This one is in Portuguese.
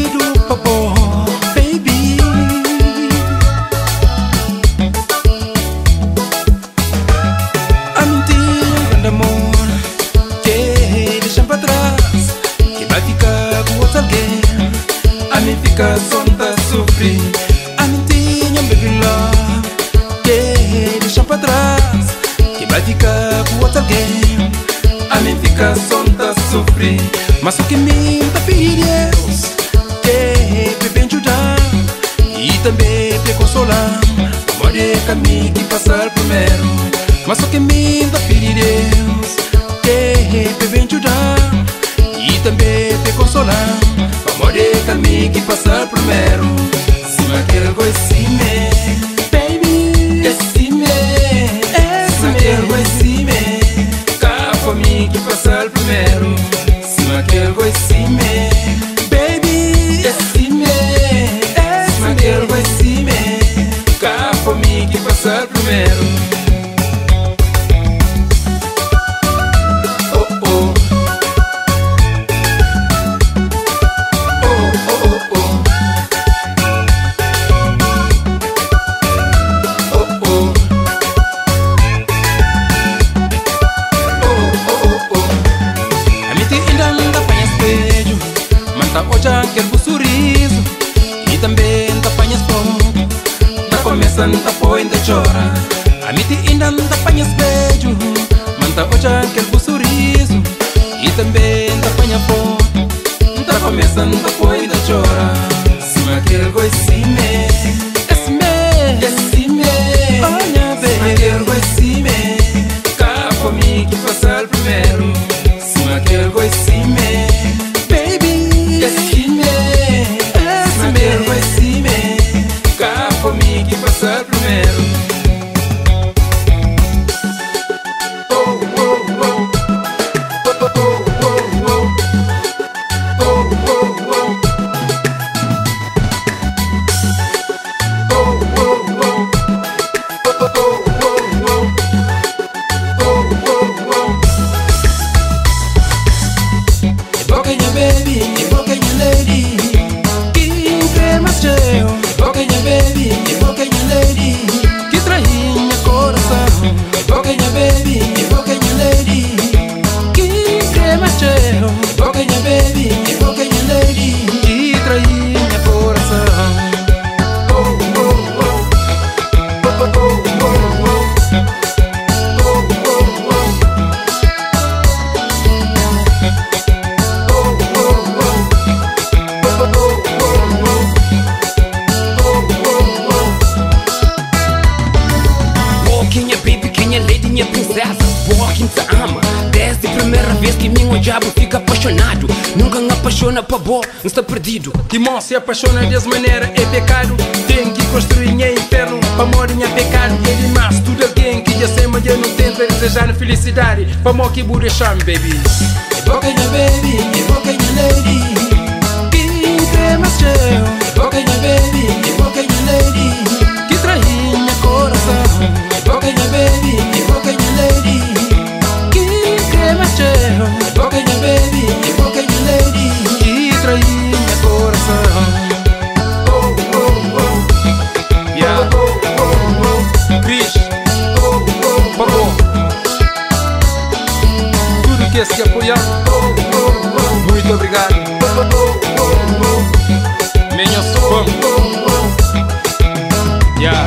pedido pra pôr, baby. A mentira, um grande amor que deixa pra trás, que vai ficar com outro alguém. A mim fica só tá sofrer. A mentira, um baby love que deixa pra trás, que vai ficar com outro alguém. A mim fica só tá sofrer. Mas só que me tá pedir Deus que bem ajudar e também me consolar. Amor é caminho que passar primeiro. Mas só que me tá pedir Deus que bem ajudar e também me consolar. Amor é caminho que passar primeiro. Se me quer go assim me, baby, assim me, se me quer go assim me, cá for mim que passar primeiro. Quero go assim me, baby, assim me, se me quero go assim me, cá for mim que passar primeiro. Oh oh, oh oh oh oh, oh oh, oh oh oh oh. Manta oja quer o sorriso e também tá panhas fogo. Tá começando a pôr ainda chora. A mim ainda não tá panhas beijo. Manta oja quer o sorriso e também tá panhas fogo. Tá começando a pôr ainda chora. Se me quer go assim me, esse me, esse me, olha bem. Se me quer go assim me, cá for mim que passar primeiro. Se me quer go assim me, que passar primeiro. Oh oh oh, oh oh oh oh, oh oh oh, oh oh oh, oh oh oh. Evoca-nha baby, evoca-nha lady, que crema seu. Evoca-nha baby, evoca-nha lady, que trainha coração. Evoca-nha baby, evoca-nha lady, que crema cheiro. Evoca-nha baby, evoca-nha lady, que trainha coração. Oh oh oh, oh oh oh oh, oh oh oh, oh oh oh. Quem é baby, quem é lady, minha princesa. Boa, quem te ama. Desde a primeira vez que meu diabo fica apaixonado. Nunca me apaixona pra boa, não está perdido. Timão se apaixona dessa maneira é pecado. Tem que construir em inferno pra amor em pecado. Ele mas tudo alguém que já sei, mas eu não tento desejar felicidade. Pra amor que vou deixar-me, baby. Evoca-nha baby, evoca-nha lady, que crema seu. Evoca-nha baby, evoca-nha lady, que trainha coração. Evoca-nha baby, evoca-nha lady, que crema seu. Evoca-nha baby, evoca-nha lady, que trainha coração. Oh oh oh, yeah. Oh oh oh, Cris, oh oh, por favor. Tudo que se apoiar, muito obrigado. Minha fã, yeah.